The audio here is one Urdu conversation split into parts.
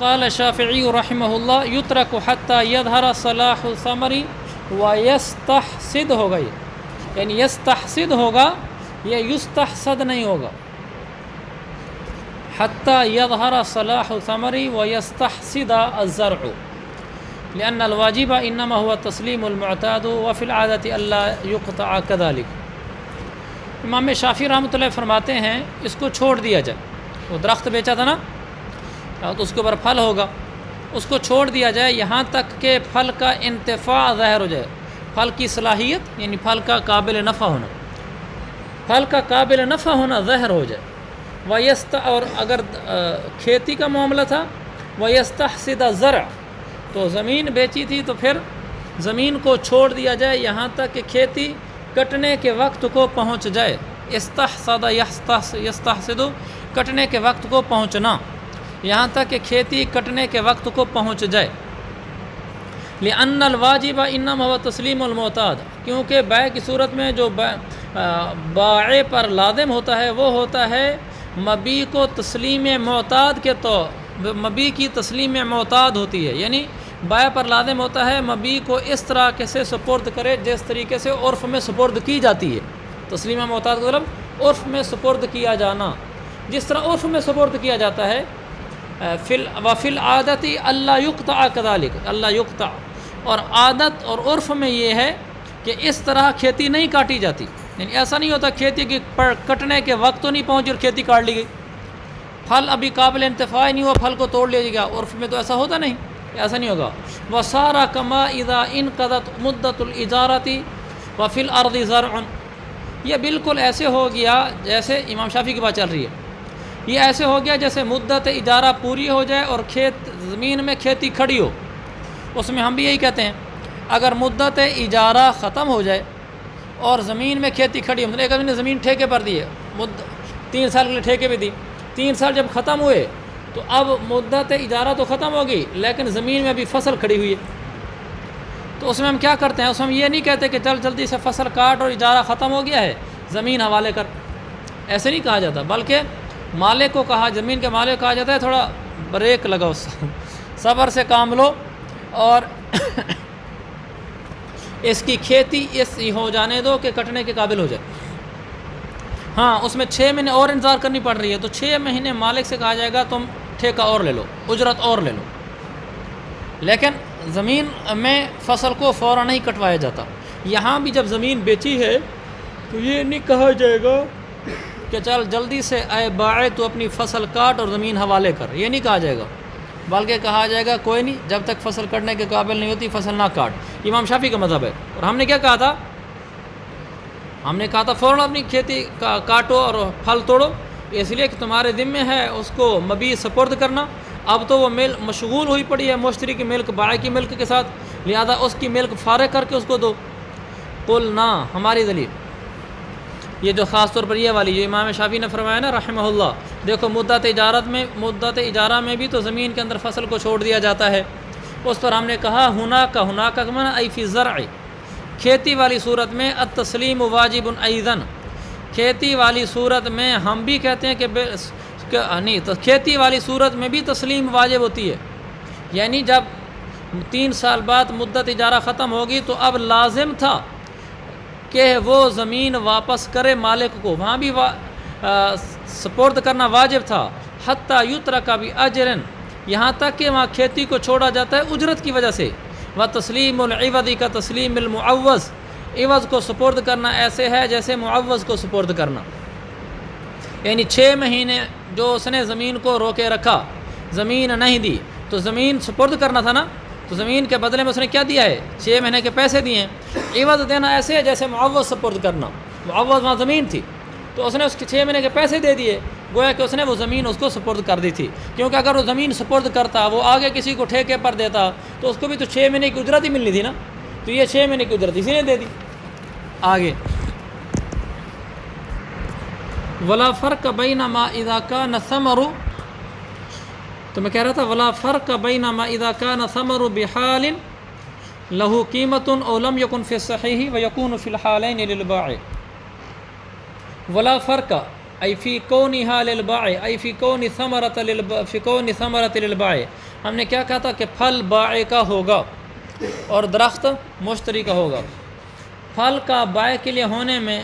وقال الشافعی رحمہ اللہ یترک حتی یظہر صلاح الثمر ویستحسد ہوگا، یعنی یستحسد ہوگا، یہ یستحسد نہیں ہوگا، حتی یظہر صلاح الثمر ویستحسد الزرع لأن الواجب انما هو تسلیم المعتاد وفي العادة الا يقطع كذلك۔ امام شافعی رحمۃ اللہ فرماتے ہیں اس کو چھوڑ دیا جائے، وہ درخت بیچا تھا نا تو اس کے اوپر پھل ہوگا، اس کو چھوڑ دیا جائے یہاں تک کہ پھل کا انتفاع ظاہر ہو جائے، پھل کی صلاحیت یعنی پھل کا قابل نفع ہونا، پھل کا قابل نفع ہونا ظاہر ہو جائے۔ اور اگر کھیتی کا معاملہ تھا وَيَسْتَحْسِدَ الزَّرْعَ، تو زمین بیچی تھی تو پھر زمین کو چھوڑ دیا جائے یہاں تک کہ کھیتی کٹنے کے وقت کو پہنچ جائے۔ استحصد یستحصد، کٹنے کے وقت کو پہنچنا، یہاں تک کہ کھیتی کٹنے کے وقت کو پہنچ جائے۔ لأن الواجب انما هو تسلیم المعتاد، کیونکہ بیع کی صورت میں جو بائع پر لازم ہوتا ہے وہ ہوتا ہے مبیع کو تسلیم معتاد کے طور، مبیع کی تسلیم معتاد ہوتی ہے، یعنی بائع پر لازم ہوتا ہے مبیع کو اس طرح کے سے سپرد کرے جس طریقے سے عرف میں سپرد کی جاتی ہے۔ تسلیم معتاد کا مطلب عرف میں سپرد کیا جانا، جس طرح عرف میں سپرد کیا جاتا ہے۔ وفی العادت اللہ یقطع کذالک، اللہ یقطع، اور عادت اور عرف میں یہ ہے کہ اس طرح کھیتی نہیں کاٹی جاتی، یعنی ایسا نہیں ہوتا کھیتی کی کٹنے کے وقت تو نہیں پہنچی اور کھیتی کاٹ لی گئی، پھل ابھی قابل انتفاع نہیں ہوا، پھل کو توڑ لیا گیا، عرف میں تو ایسا ہوتا نہیں، ایسا نہیں ہوگا۔ وَصَارَ كَمَا إِذَا انقضت مدت الإجارة وفی الأرض زرع، یہ بالکل ایسے ہو گیا جیسے امام شافعی کی بات چل رہی ہے، یہ ایسے ہو گیا جیسے مدت اجارہ پوری ہو جائے اور زمین میں کھیتی کھڑی ہو۔ اس میں ہم بھی یہی کہتے ہیں اگر مدت اجارہ ختم ہو جائے اور زمین میں کھیتی کھڑی ہو، مطلب ایک آدمی نے زمین ٹھیکے پر دی ہے، 3 سال کے لیے ٹھیکے پہ دی، 3 سال جب ختم ہوئے تو اب مدت اجارہ تو ختم ہوگی لیکن زمین میں ابھی فصل کھڑی ہوئی ہے، تو اس میں ہم کیا کرتے ہیں، اس میں ہم یہ نہیں کہتے کہ چل جلدی سے فصل کاٹ اور اجارہ ختم ہو گیا ہے زمین حوالے کر، ایسے نہیں کہا جاتا، بلکہ مالک کو کہا، زمین کے مالک کو کہا جاتا ہے تھوڑا بریک لگاؤ، صبر سے کام لو اور اس کی کھیتی اس ہو جانے دو کہ کٹنے کے قابل ہو جائے۔ ہاں اس میں 6 مہینے اور انتظار کرنی پڑ رہی ہے تو 6 مہینے مالک سے کہا جائے گا تم ٹھیکہ اور لے لو، اجرت اور لے لو، لیکن زمین میں فصل کو فوراً نہیں کٹوایا جاتا۔ یہاں بھی جب زمین بیچی ہے تو یہ نہیں کہا جائے گا کہ چل جلدی سے اے بائع تو اپنی فصل کاٹ اور زمین حوالے کر، یہ نہیں کہا جائے گا، بلکہ کہا جائے گا کوئی نہیں، جب تک فصل کٹنے کے قابل نہیں ہوتی فصل نہ کاٹ۔ امام شافعی کا مذہب ہے، اور ہم نے کیا کہا تھا، ہم نے کہا تھا فوراً اپنی کھیتی کاٹو اور پھل توڑو، اس لیے کہ تمہارے ذمہ ہے اس کو مبیع سپرد کرنا، اب تو وہ ملک مشغول ہوئی پڑی ہے مشتری کی ملک بائع کی ملک کے ساتھ، لہذا اس کی ملک فارغ کر کے اس کو دو۔ قلنا، ہماری دلیل یہ جو خاص طور پر یہ والی جو امام شافعی نے فرمایا نا رحمہ اللہ، دیکھو مدت اجارہ میں بھی تو زمین کے اندر فصل کو چھوڑ دیا جاتا ہے، اس پر ہم نے کہا ہونا کا معنی ای فی زرع، کھیتی والی صورت میں التسلیم واجب ایضا، کھیتی والی صورت میں ہم بھی کہتے ہیں کہ نہیں، تو کھیتی والی صورت میں بھی تسلیم واجب ہوتی ہے، یعنی جب 3 سال بعد مدت اجارہ ختم ہوگی تو اب لازم تھا کہ وہ زمین واپس کرے مالک کو، وہاں بھی سپرد کرنا واجب تھا، حتی یترک باجر، یہاں تک کہ وہاں کھیتی کو چھوڑا جاتا ہے اجرت کی وجہ سے۔ وتسلیم العوض کا تسلیم المعوض، عوض کو سپرد کرنا ایسے ہے جیسے معوض کو سپرد کرنا، یعنی 6 مہینے جو اس نے زمین کو روکے رکھا، زمین نہیں دی تو زمین سپرد کرنا تھا نا، تو زمین کے بدلے میں اس نے کیا دیا ہے، 6 مہینے کے پیسے دیے ہیں۔ عوض دینا ایسے ہے جیسے معوض سپرد کرنا، معوض وہاں زمین تھی تو اس نے اس کے 6 مہینے کے پیسے دے دیے، گویا کہ اس نے وہ زمین اس کو سپرد کر دی تھی، کیونکہ اگر وہ زمین سپرد کرتا، وہ آگے کسی کو ٹھیکے پر دیتا تو اس کو بھی تو 6 مہینے کی اجرت ہی ملنی تھی نا، تو یہ 6 مہینے کی اجرت اسی نے دے دی۔ آگے ولا فرق بین ما اذا کان ثمر، تو میں کہہ رہا تھا ولا فرق بین ما اذا کان ثمر بحال له قیمة او لم یکن فی الصحیح ویکون فی الحالین للبائع، ولا فرق ای فی کونها للبائع ای فی کون ثمرۃ للبائع، ہم نے کیا کہا تھا کہ پھل بائع کا ہوگا اور درخت مشتری کا ہوگا. پھل کا بائع کے لیے ہونے میں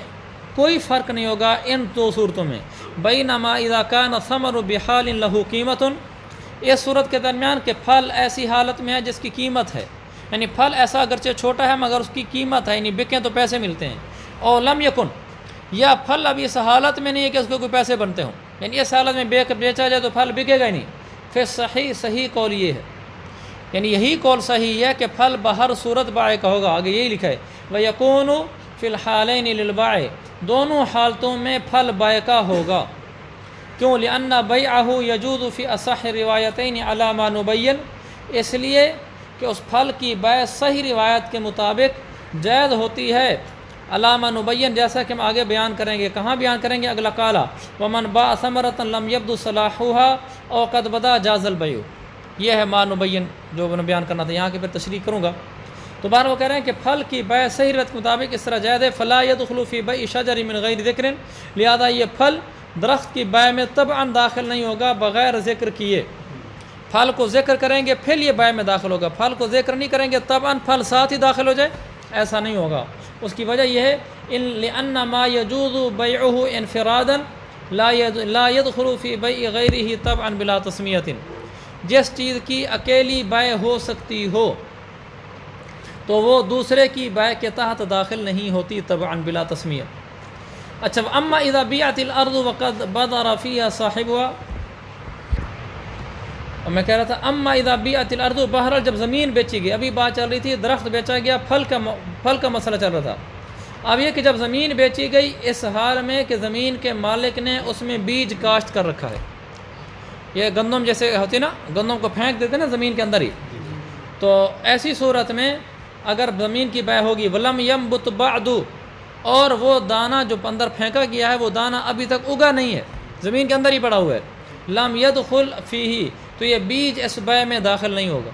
کوئی فرق نہیں ہوگا ان دو صورتوں میں. بینما اذا کان الثمر بحال له قیمت، اس صورت کے درمیان کہ پھل ایسی حالت میں ہے جس کی قیمت ہے، یعنی پھل ایسا اگرچہ چھوٹا ہے مگر اس کی قیمت ہے، یعنی بکیں تو پیسے ملتے ہیں. اور لم یکن، یا پھل اب اس حالت میں نہیں ہے کہ اس کو کوئی پیسے بنتے ہوں، یعنی اس حالت میں بیچا جائے تو پھل بکے گا ہی نہیں. پھر صحیح قول یہ ہے، یعنی یہی قول صحیح ہے کہ پھل بہر صورت بائع کا ہوگا. آگے یہی لکھا ہے وَيَكُونُ فِي الْحَالَيْنِ لِلْبَائِعِ، دونوں حالتوں میں پھل بائع کا ہوگا. کیوں؟ لِأَنَّ بَيْعَهُ يَجُوزُ فِي أَصَحِّ الرِّوَایَتَيْنِ عَلَى مَا نُبَيِّنُ، اس لیے کہ اس پھل کی بائع صحیح روایت کے مطابق جائز ہوتی ہے. علامہ نبین، جیسا کہ ہم آگے بیان کریں گے. کہاں بیان کریں گے؟ اگلا قالا ومن باع ثمرۃ لم یبدو صلاحها او قد بدا جاز البیع. یہ ہے ما نبین جو میں نے بیان کرنا تھا، یہاں کی پھر تشریح کروں گا. تو بار وہ کہہ رہے ہیں کہ پھل کی بائع صحیح روایت کے مطابق اس طرح جائز ہے. فلا يدخل في بيع شجر من غیر ذکر، لہذا یہ پھل درخت کی بائع میں طبعاً داخل نہیں ہوگا بغیر ذکر کیے. پھل کو ذکر کریں گے پھر یہ بائع میں داخل ہوگا، پھل کو ذکر نہیں کریں گے طبعاً پھل ساتھ ہی داخل ہو جائے، ایسا نہیں ہوگا. اس کی وجہ یہ ہے لأن ما يجوز بيعه انفرادا لا يدخل في بيع غيره طبعا بلا تسمیۃ، جس چیز کی اکیلی بائع ہو سکتی ہو تو وہ دوسرے کی بائع کے تحت داخل نہیں ہوتی طبعا بلا تسمیہ. اچھا، اما اذا بیعت الارض وقد بدر فيها صاحبها، اور میں کہہ رہا تھا اما اذا بیعت الارض، بہرحال جب زمین بیچی گئی، ابھی بات چل رہی تھی درخت بیچا گیا، پھل کا مسئلہ چل رہا تھا. اب یہ کہ جب زمین بیچی گئی اس حال میں کہ زمین کے مالک نے اس میں بیج کاشت کر رکھا ہے. یہ گندم جیسے ہوتی نا، گندم کو پھینک دیتے نا زمین کے اندر ہی، تو ایسی صورت میں اگر زمین کی بائع ہوگی ولم ينبت بعد، اور وہ دانہ جو اندر پھینکا گیا ہے وہ دانہ ابھی تک اگا نہیں ہے، زمین کے اندر ہی پڑا ہوا ہے، لم يدخل فیہ، تو یہ بیج اس بائع میں داخل نہیں ہوگا.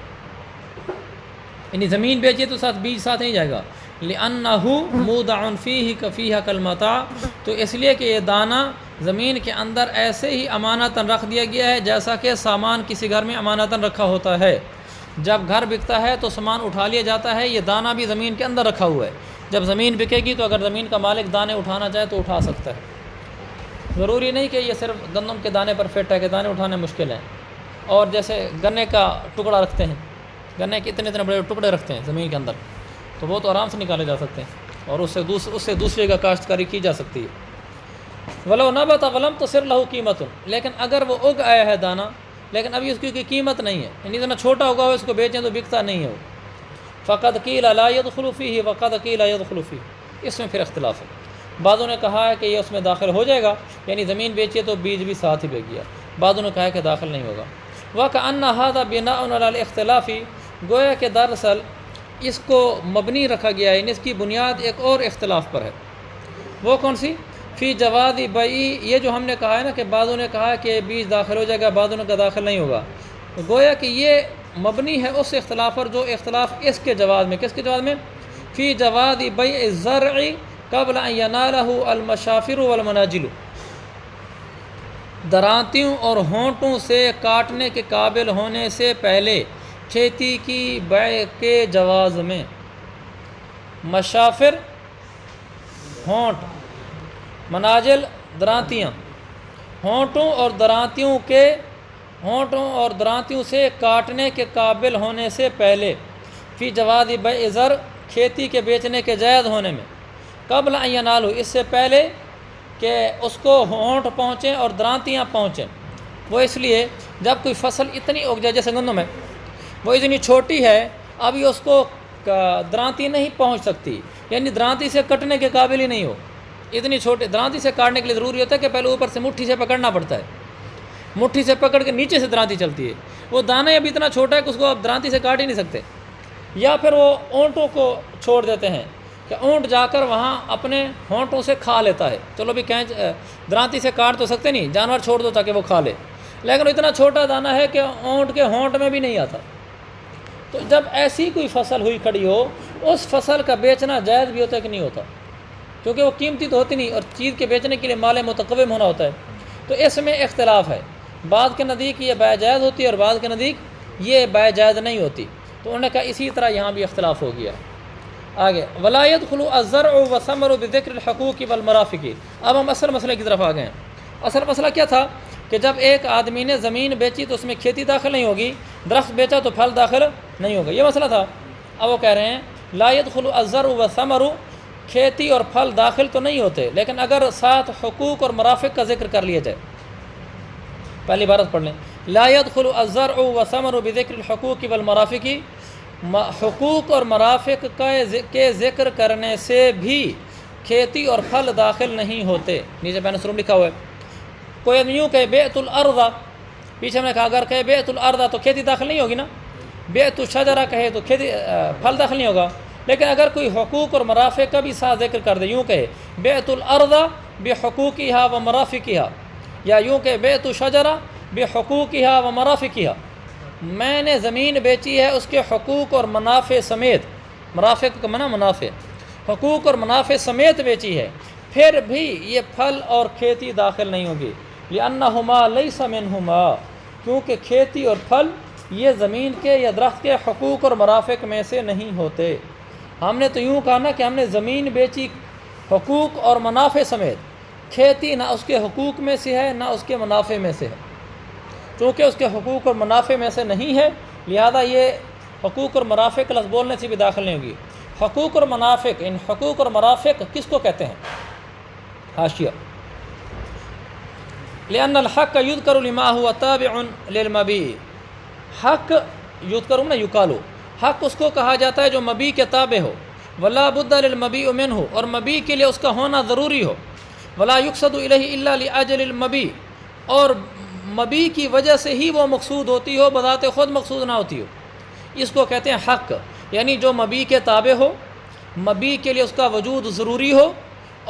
یعنی زمین بیچیے تو ساتھ بیج ساتھ نہیں جائے گا. لِأَنَّهُ مُودَعٌ فِيهِ كَفِيهَا كَالْمَتَاعِ، تو اس لیے کہ یہ دانہ زمین کے اندر ایسے ہی امانتاً رکھ دیا گیا ہے جیسا کہ سامان کسی گھر میں امانتاً رکھا ہوتا ہے. جب گھر بکتا ہے تو سامان اٹھا لیا جاتا ہے، یہ دانہ بھی زمین کے اندر رکھا ہوا ہے. جب زمین بکے گی تو اگر زمین کا مالک دانے اٹھانا چاہے تو اٹھا سکتا ہے. ضروری نہیں کہ یہ صرف گندم کے دانے پر فٹ ہے کہ دانے اٹھانے مشکل ہیں. اور جیسے گنے کا ٹکڑا رکھتے ہیں، گنے کے اتنے بڑے ٹکڑے رکھتے ہیں زمین کے اندر، تو وہ تو آرام سے نکالے جا سکتے ہیں اور اس سے دوسرے کا کاشتکاری کی جا سکتی ہے. ولو نبت ولم تصر له قیمت، لیکن اگر وہ اگ آیا ہے دانہ لیکن ابھی اس کی کوئی قیمت نہیں ہے، یعنی اتنا چھوٹا ہوگا اس کو بیچیں تو بکتا نہیں ہے. فقد قیل لا يدخل فیہ وقد قیل يدخل فیہ، اس میں پھر اختلاف ہے. بعضوں نے کہا ہے کہ یہ اس میں داخل ہو جائے گا، یعنی زمین بیچیے تو بیج بھی ساتھ ہی بک گیا. بعضوں نے کہا ہے کہ داخل نہیں ہوگا. وَكَأَنَّ هَذَا بِنَاءٌ عَلَى الْاخْتِلَافِ، گویا کہ دراصل اس کو مبنی رکھا گیا ہے، یعنی اس کی بنیاد ایک اور اختلاف پر ہے. وہ کون سی؟ فی جواز بیع، یہ جو ہم نے کہا ہے نا کہ بعضوں نے کہا کہ بیج داخل ہو جائے گا، بعضوں نے کہا داخل نہیں ہوگا. گویا کہ یہ مبنی ہے اس اختلاف پر جو اختلاف اس کے جواز میں. کس کے جواز میں؟ فی جواز بیع الزرع قبل ان ینالہ المشافر والمناجل، درانتیوں اور ہونٹوں سے کاٹنے کے قابل ہونے سے پہلے کھیتی کی بیع کے جواز میں. مشافر ہونٹ، مناجل درانتیاں، ہونٹوں اور درانتیوں سے کاٹنے کے قابل ہونے سے پہلے. فی جواز بیع زر، کھیتی کے بیچنے کے جائز ہونے میں. قبل ان ینالو، اس سے پہلے کہ اس کو ہونٹ پہنچیں اور درانتیاں پہنچیں. وہ اس لیے جب کوئی فصل اتنی اگ جائے، جیسے گندم ہے، وہ اتنی چھوٹی ہے ابھی اس کو درانتی نہیں پہنچ سکتی، یعنی درانتی سے کٹنے کے قابل ہی نہیں ہو. اتنی چھوٹی درانتی سے کاٹنے کے لیے ضروری ہوتا ہے کہ پہلے اوپر سے مٹھی سے پکڑنا پڑتا ہے، مٹھی سے پکڑ کے نیچے سے درانتی چلتی ہے. وہ دانہ ابھی اتنا چھوٹا ہے کہ اس کو آپ درانتی سے کاٹ ہی نہیں سکتے. یا پھر وہ اونٹوں کو چھوڑ دیتے ہیں کہ اونٹ جا کر وہاں اپنے ہونٹوں سے کھا لیتا ہے. چلو بھی درانتی سے کاٹ تو سکتے نہیں، جانور چھوڑ دو تاکہ وہ کھا لے، لیکن اتنا چھوٹا دانہ ہے کہ اونٹ کے ہونٹ میں بھی نہیں آتا. تو جب ایسی کوئی فصل ہوئی کھڑی ہو، اس فصل کا بیچنا جائز بھی ہوتا ہے کہ نہیں ہوتا؟ کیونکہ وہ قیمتی تو ہوتی نہیں، اور چیز کے بیچنے کے لیے مال متقوم ہونا ہوتا ہے. تو اس میں اختلاف ہے، بعض کے نزدیک یہ بیع جائز ہوتی ہے اور بعض کے نزدیک یہ بے جائز نہیں ہوتی۔ تو انہوں نے کہا اسی طرح یہاں بھی اختلاف ہو گیا۔ آگے ولا يدخل الزرع والثمر بذکر الحقوق والمرافق۔ اب ہم اصل مسئلے کی طرف آ گئے ہیں۔ اصل مسئلہ کیا تھا کہ جب ایک آدمی نے زمین بیچی تو اس میں کھیتی داخل نہیں ہوگی، درخت بیچا تو پھل داخل نہیں ہوگا، یہ مسئلہ تھا۔ اب وہ کہہ رہے ہیں لا يدخل الزرع والثمر، کھیتی اور پھل داخل تو نہیں ہوتے، لیکن اگر ساتھ حقوق اور مرافق کا ذکر کر لیا جائے۔ پہلی عبارت پڑھ لیں، لا يدخل الزرع والثمر بذکر الحقوق والمرافق، حقوق اور مرافق کے ذکر کرنے سے بھی کھیتی اور پھل داخل نہیں ہوتے۔ نیچے بین سروم لکھا ہوا ہے۔ کوئی آدمی یوں کہے بیعت الارض، پیچھے ہم نے کہا اگر کہے بیعت الارض تو کھیتی داخل نہیں ہوگی نا، بیعت الشجرہ کہے تو کھیتی پھل داخل نہیں ہوگا۔ لیکن اگر کوئی حقوق اور مرافق کا بھی ساتھ ذکر کر دے، یوں کہے بیعت الارض بحقوقها ومرافقها، یا یوں کہ بیعت الشجرہ بحقوقها ومرافقها، میں نے زمین بیچی ہے اس کے حقوق اور منافع سمیت، مرافق کا منع منافع، حقوق اور منافع سمیت بیچی ہے، پھر بھی یہ پھل اور کھیتی داخل نہیں ہوگی، لأنہما لیس منہما، کیونکہ کھیتی اور پھل یہ زمین کے یا درخت کے حقوق اور مرافق میں سے نہیں ہوتے۔ ہم نے تو یوں کہا نا کہ ہم نے زمین بیچی حقوق اور منافع سمیت، کھیتی نہ اس کے حقوق میں سے ہے نہ اس کے منافع میں سے ہے، چونکہ اس کے حقوق اور منافع میں سے نہیں ہے، لہذا یہ حقوق اور مرافق لفظ بولنے سے بھی داخل نہیں ہوگی۔ حقوق اور منافق، ان حقوق اور مرافق کس کو کہتے ہیں؟ حاشیہ، لأن الحق یذکر لما هو تابع للمبیع، حق یذکر نہ یقالو، حق اس کو کہا جاتا ہے جو مبیع کے تابع ہو، ولا بد للمبیع منہ، اور مبیع کے لیے اس کا ہونا ضروری ہو، ولا یقصد الیہ الا لاجل المبیع، اور مبیع کی وجہ سے ہی وہ مقصود ہوتی ہو، بذات خود مقصود نہ ہوتی ہو، اس کو کہتے ہیں حق، یعنی جو مبیع کے تابع ہو، مبیع کے لیے اس کا وجود ضروری ہو،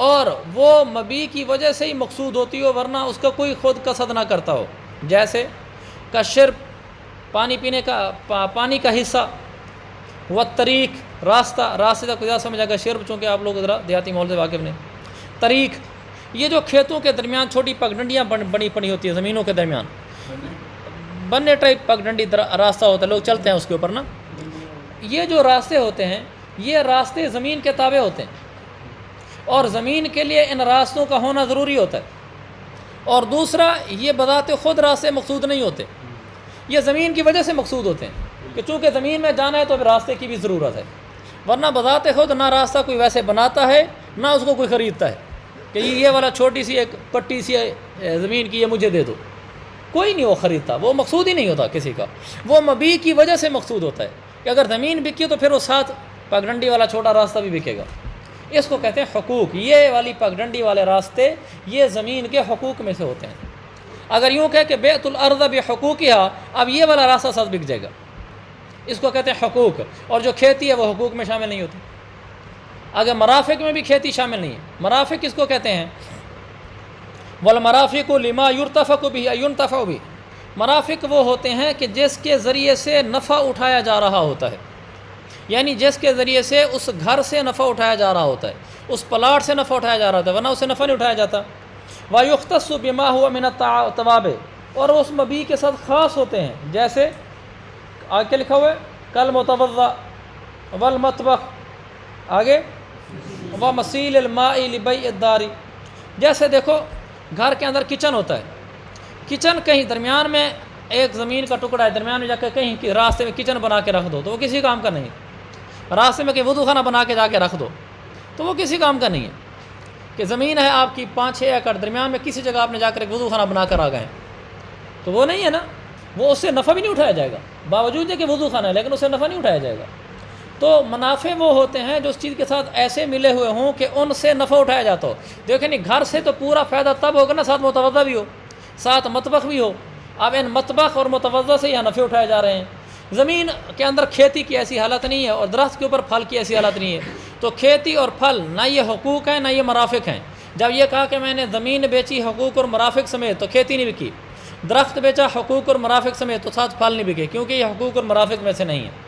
اور وہ مبیع کی وجہ سے ہی مقصود ہوتی ہو، ورنہ اس کا کوئی خود قصد نہ کرتا ہو، جیسے کا شرب، پانی پینے کا، پانی کا حصہ، والطریق، راستہ، راستے تک زیادہ سمجھا گا، شرب چونکہ آپ لوگ ذرا دیہاتی ماحول سے واقف نہیں، طریق یہ جو کھیتوں کے درمیان چھوٹی پگڈنڈیاں بنی پڑی ہوتی ہیں زمینوں کے درمیان، بننے ٹائپ پگڈنڈی راستہ ہوتا ہے، لوگ چلتے ہیں اس کے اوپر نا، یہ جو راستے ہوتے ہیں یہ راستے زمین کے تابع ہوتے ہیں، اور زمین کے لیے ان راستوں کا ہونا ضروری ہوتا ہے، اور دوسرا یہ بذات خود راستے مقصود نہیں ہوتے، یہ زمین کی وجہ سے مقصود ہوتے ہیں، کہ چونکہ زمین میں جانا ہے تو راستے کی بھی ضرورت ہے، ورنہ بذات خود نہ راستہ کوئی ویسے بناتا ہے نہ اس کو کوئی خریدتا ہے کہ یہ والا چھوٹی سی ایک پٹی سی زمین کی یہ مجھے دے دو، کوئی نہیں وہ خریدتا، وہ مقصود ہی نہیں ہوتا کسی کا، وہ مبیع کی وجہ سے مقصود ہوتا ہے کہ اگر زمین بکی تو پھر وہ ساتھ پگڈنڈی والا چھوٹا راستہ بھی بکے گا، اس کو کہتے ہیں حقوق، یہ والی پگڈنڈی والے راستے یہ زمین کے حقوق میں سے ہوتے ہیں۔ اگر یوں کہے کہ بیعت الارض بحقوقها، اب یہ والا راستہ ساتھ بک جائے گا، اس کو کہتے ہیں حقوق، اور جو کھیتی ہے وہ حقوق میں شامل نہیں ہوتی۔ اگر مرافق میں بھی کھیتی شامل نہیں ہے، مرافق کس کو کہتے ہیں؟ والمرافق لما یرتفق به ينتفع به، مرافق وہ ہوتے ہیں کہ جس کے ذریعے سے نفع اٹھایا جا رہا ہوتا ہے، یعنی جس کے ذریعے سے اس گھر سے نفع اٹھایا جا رہا ہوتا ہے، اس پلاٹ سے نفع اٹھایا جا رہا ہوتا ہے، ورنہ اسے نفع نہیں اٹھایا جاتا۔ وَيُخْتَصُّ بِمَا هُوَ مِنَ التَّوَابِ، اور اس مبیع کے ساتھ خاص ہوتے ہیں، جیسے آگے لکھا ہوا ہے کل متوضع والمطبخ، آگے وَمَسِيلِ الْمَاءِ لِبَيْعِ الدَّارِ، جیسے دیکھو گھر کے اندر کچن ہوتا ہے، کچن کہیں درمیان میں ایک زمین کا ٹکڑا ہے، درمیان میں جا کے کہیں راستے میں کچن بنا کے رکھ دو تو وہ کسی کام کا نہیں، راستے میں کہ وضو خانہ بنا کے جا کے رکھ دو تو وہ کسی کام کا نہیں ہے، کہ زمین ہے آپ کی 5-6 ایکڑ، درمیان میں کسی جگہ آپ نے جا کر ایک وضو خانہ بنا کر آ گئے ہیں تو وہ نہیں ہے نا، وہ اس سے نفع بھی نہیں اٹھایا جائے گا، باوجود ہے کہ وضو خانہ ہے لیکن اس سے نفع نہیں اٹھایا جائے گا۔ تو منافع وہ ہوتے ہیں جو اس چیز کے ساتھ ایسے ملے ہوئے ہوں کہ ان سے نفع اٹھایا جاتا ہو۔ دیکھیں نہیں، گھر سے تو پورا فائدہ تب ہوگا نا ساتھ متوضع بھی ہو، ساتھ مطبخ بھی ہو، اب ان مطبخ اور متوضع سے یہاں نفع اٹھائے جا رہے ہیں۔ زمین کے اندر کھیتی کی ایسی حالت نہیں ہے اور درخت کے اوپر پھل کی ایسی حالت نہیں ہے، تو کھیتی اور پھل نہ یہ حقوق ہیں نہ یہ مرافق ہیں۔ جب یہ کہا کہ میں نے زمین بیچی حقوق اور مرافق سمیت تو کھیتی نہیں بکی، درخت بیچا حقوق اور مرافق سمیت تو ساتھ پھل نہیں بکے، کیونکہ یہ حقوق اور مرافق میں سے نہیں ہے۔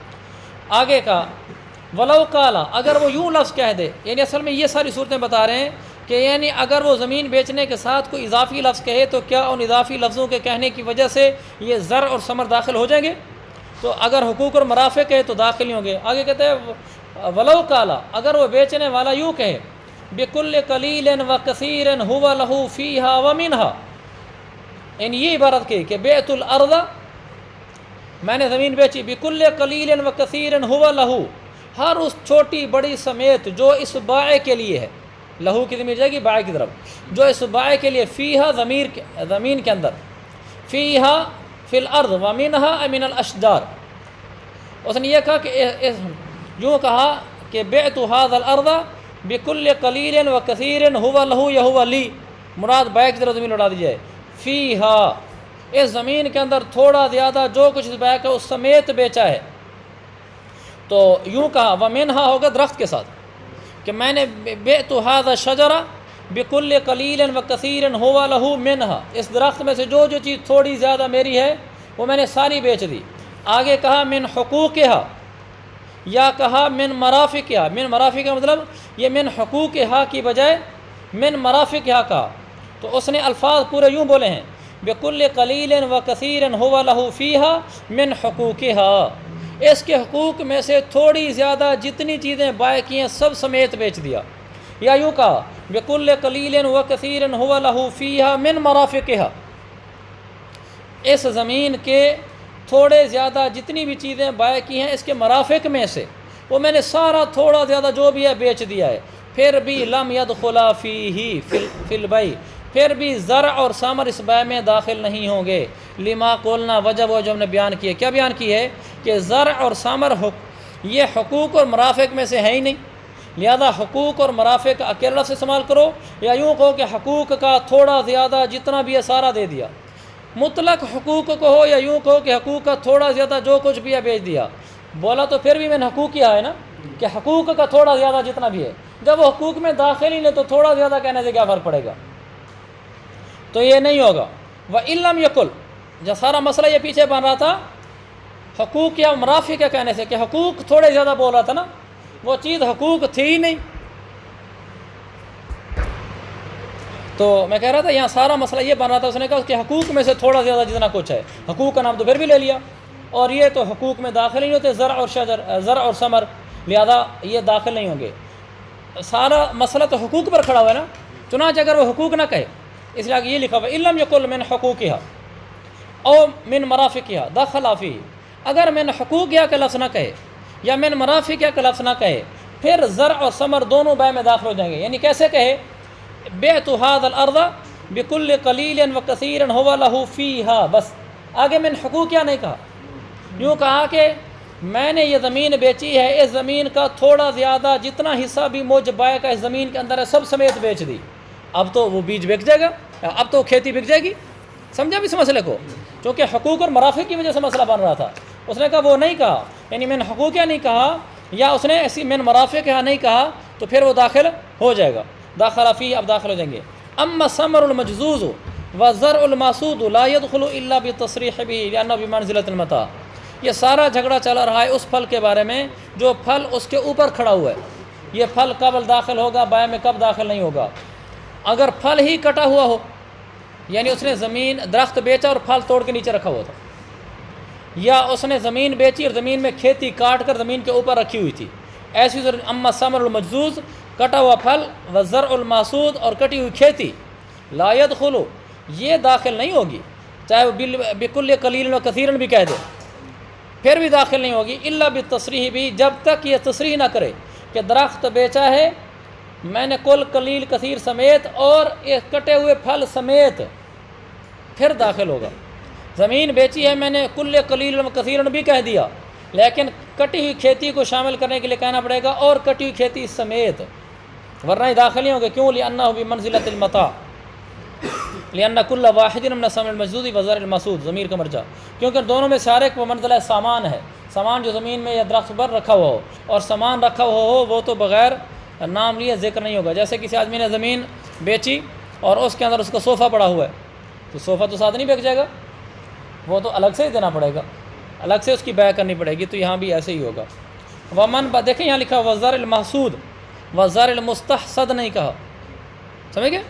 آگے کا ولو قالا، اگر وہ یوں لفظ کہہ دے، یعنی اصل میں یہ ساری صورتیں بتا رہے ہیں کہ یعنی اگر وہ زمین بیچنے کے ساتھ کوئی اضافی لفظ کہے تو کیا ان اضافی لفظوں کے کہنے کی وجہ سے یہ زر اور ثمر داخل ہو جائیں گے؟ تو اگر حقوق اور مرافق ہے تو داخل نہیں ہوں گے۔ آگے کہتے ہیں ولو کالا، اگر وہ بیچنے والا یوں کہے بکل قلیل و کثیر ہوا لہو فیہا و منہا، ان یہ عبارت کی کہ بیعت الارض، میں نے زمین بیچی، بکل قلیل و کثیر ہوا لہو، ہر اس چھوٹی بڑی سمیت جو اس بائع کے لیے ہے، لہو کی ضمیر جائے گی بائع کی طرف، جو اس بائع کے لیے، فیہا زمین کے اندر، فیہا فی الارض و منہا من الاشجار، اس نے یہ کہا کہ یوں کہا کہ بعت ھذا الارض بکل قلیل و کثیر ہوا لہو یا ہوا لی، مراد بائع کی طرف زمین لوٹا دی جائے، فیہا اس زمین کے اندر تھوڑا زیادہ جو کچھ اس بائع کا اس سمیت بیچا ہے، تو یوں کہا ومنہا ہوگا درخت کے ساتھ کہ میں نے بعت ھذا الشجر بکل قلیل و کثیر ہوا لہو منہا، اس درخت میں سے جو چیز تھوڑی زیادہ میری ہے وہ میں نے ساری بیچ دی۔ آگے کہا من حقوقہا، یا کہا من مرافقہا، من مرافق کا مطلب یہ من حقوقہا کی بجائے من مرافقہا کہا، تو اس نے الفاظ پورے یوں بولے ہیں بکل قلیل و کثیر ہوا لہو فیہا من حقوقہا، اس کے حقوق میں سے تھوڑی زیادہ جتنی چیزیں بائع کی ہیں سب سمیت بیچ دیا، یا یوں کہا بکل قلیل و کثیر ہوا لہو فیہا من مرافقہا، اس زمین کے تھوڑے زیادہ جتنی بھی چیزیں بائع کی ہیں اس کے مرافق میں سے وہ میں نے سارا تھوڑا زیادہ جو بھی ہے بیچ دیا ہے، پھر بھی لم یدخلا فیہ فی البیع، پھر بھی زرع اور ثمر اس بیع میں داخل نہیں ہوں گے، لما قولنا، وجہ وہ جو ہم نے بیان کی ہے، کیا بیان کی ہے کہ زرع اور ثمر یہ حقوق اور مرافق میں سے ہے ہی نہیں، لہذا حقوق اور مرافق اکیلا لفظ استعمال کرو، یا یوں کہو کہ حقوق کا تھوڑا زیادہ جتنا بھی ہے سارا دے دیا، مطلق حقوق کو ہو، یا یوں کہو کہ حقوق کا تھوڑا زیادہ جو کچھ بھی ہے بیچ دیا، بولا تو پھر بھی میں نے حقوق کیا ہے نا کہ حقوق کا تھوڑا زیادہ جتنا بھی ہے، جب وہ حقوق میں داخل ہی نہیں تو تھوڑا زیادہ کہنے سے کیا فرق پڑے گا، تو یہ نہیں ہوگا۔ وَإِن لَمْ يَقُلْ، جو سارا مسئلہ یہ پیچھے بن رہا تھا حقوق یا مرافق کے کہنے سے کہ حقوق تھوڑے زیادہ بول رہا تھا نا، وہ چیز حقوق تھی ہی نہیں، تو میں کہہ رہا تھا یہاں سارا مسئلہ یہ بن رہا تھا، اس نے کہا کہ حقوق میں سے تھوڑا زیادہ جتنا کچھ ہے، حقوق کا نام تو پھر بھی لے لیا، اور یہ تو حقوق میں داخل نہیں ہوتے، زرع اور ثمر، لہذا یہ داخل نہیں ہوں گے، سارا مسئلہ تو حقوق پر کھڑا ہوا ہے نا، چنانچہ اگر وہ حقوق نہ کہے، اس لیے یہ لکھا ہوا اِن لم یقل من حقوقہا او من مرافقہا دخل فیہ، اگر من حقوقہا کا لفظ نہ کہے یا من مرافقہا کا لفظ نہ کہے پھر زرع اور ثمر دونوں بیع میں داخل ہو جائیں گے، یعنی کیسے کہے بعت ھذا الارض بکل قلیل و کثیر ہوا لہو فیہا، بس آگے من حقوقہا نہیں کہا، یوں کہا کہ میں نے یہ زمین بیچی ہے، اس زمین کا تھوڑا زیادہ جتنا حصہ بھی مجھ بائع کا اس زمین کے اندر ہے سب سمیت بیچ دی، اب تو وہ بیج بک جائے گا، اب تو کھیتی بک جائے گی، سمجھا بھی اس مسئلے کو، چونکہ حقوق اور مرافق کی وجہ سے مسئلہ بن رہا تھا، اس نے کہا وہ نہیں کہا، یعنی من حقوقہا نہیں کہا، یا اس نے ایسی من مرافقہا نہیں کہا، تو پھر وہ داخل ہو جائے گا، داخل فیہ، اب داخل ہو جائیں گے۔ اما ثمر المجزوز والزرع الماسود لا يدخل الا بالتصریح به لانه بمنزلة المتاع، یہ سارا جھگڑا چلا رہا ہے اس پھل کے بارے میں جو پھل اس کے اوپر کھڑا ہوا ہے، یہ پھل کب داخل ہوگا بیع میں، کب داخل نہیں ہوگا، اگر پھل ہی کٹا ہوا ہو، یعنی اس نے زمین درخت بیچا اور پھل توڑ کے نیچے رکھا ہوا تھا، یا اس نے زمین بیچی اور زمین میں کھیتی کاٹ کر زمین کے اوپر رکھی ہوئی تھی، ایسی صورت اما ثمر المجزوز کٹا ہوا پھل والزرع الماسود اور کٹی ہوئی کھیتی لا يدخل، یہ داخل نہیں ہوگی، چاہے وہ بکل قلیل و کثیر بھی کہہ دے پھر بھی داخل نہیں ہوگی، الا بالتصریح بھی، جب تک یہ تصریح نہ کرے کہ درخت بیچا ہے میں نے کل قلیل کثیر سمیت اور ایک کٹے ہوئے پھل سمیت، پھر داخل ہوگا۔ زمین بیچی ہے میں نے کل قلیل و کثیر بھی کہہ دیا، لیکن کٹی ہوئی کھیتی کو شامل کرنے کے لیے کہنا پڑے گا اور کٹی ہوئی کھیتی سمیت، ورنہ ہی داخل نہیں ہوگے، کیوں؟ لأنہ بمنزلۃ المتاع، لأن کل واحد من ثمر المجزوز وزرع الماسود، ضمیر کا مرجع، کیونکہ دونوں میں سے ہر ایک وہ منزلہ سامان ہے، سامان جو زمین میں یا درخت پر رکھا ہوا ہو، اور سامان رکھا ہوا ہو وہ تو بغیر نام لیے ذکر نہیں ہوگا، جیسے کسی آدمی نے زمین بیچی اور اس کے اندر اس کا صوفہ پڑا ہوا ہے، تو صوفہ تو ساتھ نہیں بک جائے گا، وہ تو الگ سے ہی دینا پڑے گا، الگ سے اس کی بیع کرنی پڑے گی، تو یہاں بھی ایسے ہی ہوگا۔ ومن دیکھیں یہاں لکھا وزرع المحصود، وزرع المستحصد نہیں کہا، سمجھ گئے؟